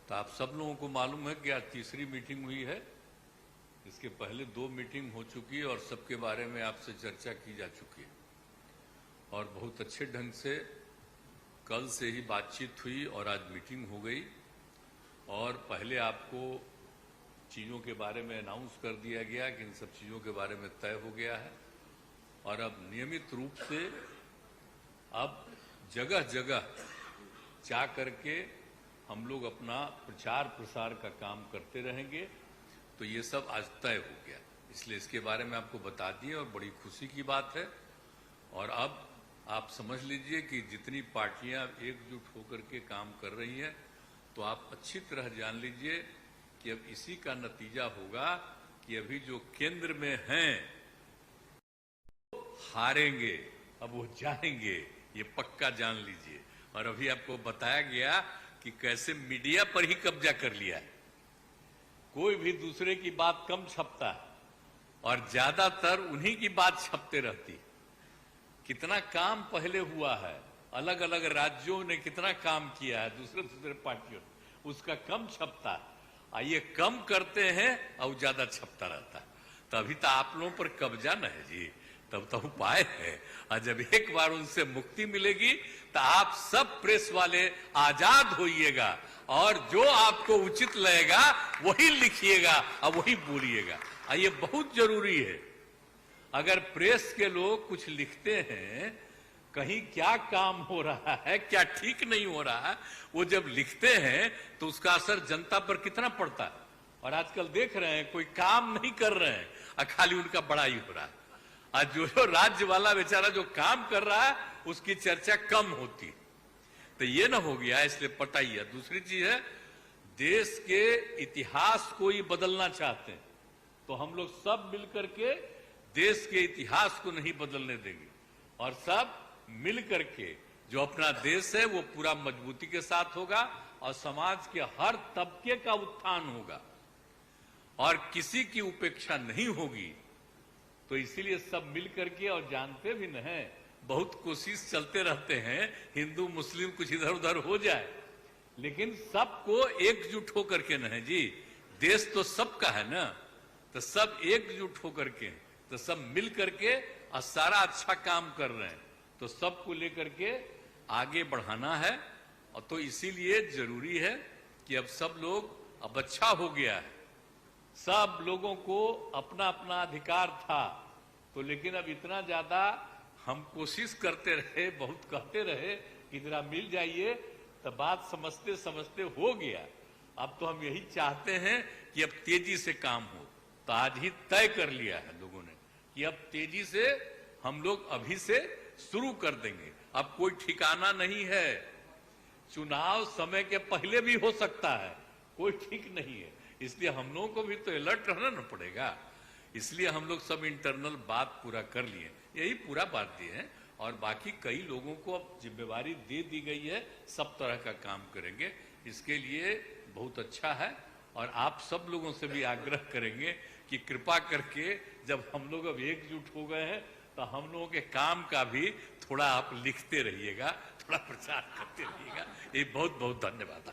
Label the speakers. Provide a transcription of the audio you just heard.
Speaker 1: तो आप सब लोगों को मालूम है कि आज तीसरी मीटिंग हुई है। इसके पहले 2 मीटिंग हो चुकी है और सबके बारे में आपसे चर्चा की जा चुकी है और बहुत अच्छे ढंग से कल से ही बातचीत हुई और आज मीटिंग हो गई और पहले आपको चीज़ों के बारे में अनाउंस कर दिया गया कि इन सब चीज़ों के बारे में तय हो गया है और अब नियमित रूप से अब जगह जगह जा करके हम लोग अपना प्रचार प्रसार का काम करते रहेंगे। तो ये सब आज तय हो गया, इसलिए इसके बारे में आपको बता दिए और बड़ी खुशी की बात है। और अब आप समझ लीजिए कि जितनी पार्टियां एकजुट होकर के काम कर रही हैं, तो आप अच्छी तरह जान लीजिए कि अब इसी का नतीजा होगा कि अभी जो केंद्र में हैं हारेंगे, अब वो जाएंगे, ये पक्का जान लीजिए। और अभी आपको बताया गया कि कैसे मीडिया पर ही कब्जा कर लिया है, कोई भी दूसरे की बात कम छपता है और ज्यादातर उन्हीं की बात छपते रहती है। कितना काम पहले हुआ है, अलग अलग राज्यों ने कितना काम किया है दूसरे पार्टियों ने, उसका कम छपता है। ये कम करते हैं और ज्यादा छपता रहता है। तभी तो आप लोगों पर कब्जा न है जी, तब तो उपाय है। और जब एक बार उनसे मुक्ति मिलेगी तो आप सब प्रेस वाले आजाद होइएगा और जो आपको उचित लगेगा वही लिखिएगा और वही बोलिएगा। ये बहुत जरूरी है। अगर प्रेस के लोग कुछ लिखते हैं, कहीं क्या काम हो रहा है, क्या ठीक नहीं हो रहा है, वो जब लिखते हैं तो उसका असर जनता पर कितना पड़ता है। और आजकल देख रहे हैं कोई काम नहीं कर रहे हैं और खाली उनका बड़ाई हो रहा है। आज जो राज्य वाला बेचारा जो काम कर रहा है उसकी चर्चा कम होती है। तो ये ना हो गया, इसलिए पटाइए। दूसरी चीज है, देश के इतिहास को ही बदलना चाहते हैं तो हम लोग सब मिलकर के देश के इतिहास को नहीं बदलने देंगे और सब मिल करके जो अपना देश है वो पूरा मजबूती के साथ होगा और समाज के हर तबके का उत्थान होगा और किसी की उपेक्षा नहीं होगी। तो इसीलिए सब मिल करके, और जानते भी न हैं, बहुत कोशिश चलते रहते हैं हिंदू मुस्लिम कुछ इधर उधर हो जाए, लेकिन सबको एकजुट होकर के न है जी, देश तो सबका है ना। तो सब एकजुट होकर के, तो सब मिल करके और सारा अच्छा काम कर रहे हैं, तो सबको लेकर के आगे बढ़ाना है। और तो इसीलिए जरूरी है कि अब सब लोग, अब अच्छा हो गया है, सब लोगों को अपना अपना अधिकार था, तो लेकिन अब इतना ज्यादा हम कोशिश करते रहे, बहुत कहते रहे कि जरा मिल जाइए, तो बात समझते समझते हो गया। अब तो हम यही चाहते हैं कि अब तेजी से काम हो। तो आज ही तय कर लिया है लोगों ने कि अब तेजी से हम लोग अभी से शुरू कर देंगे। अब कोई ठिकाना नहीं है, चुनाव समय के पहले भी हो सकता है, कोई ठीक नहीं है। इसलिए हम लोगों को भी तो अलर्ट रहना न पड़ेगा। इसलिए हम लोग सब इंटरनल बात पूरा कर लिए, यही पूरा बात दिए हैं। और बाकी कई लोगों को अब जिम्मेवारी दे दी गई है, सब तरह का काम करेंगे। इसके लिए बहुत अच्छा है और आप सब लोगों से भी आग्रह करेंगे कि कृपा करके जब हम लोग अब एकजुट हो गए हैं तो हम लोगों के काम का भी थोड़ा आप लिखते रहिएगा, थोड़ा प्रचार करते रहिएगा। ये बहुत बहुत धन्यवाद।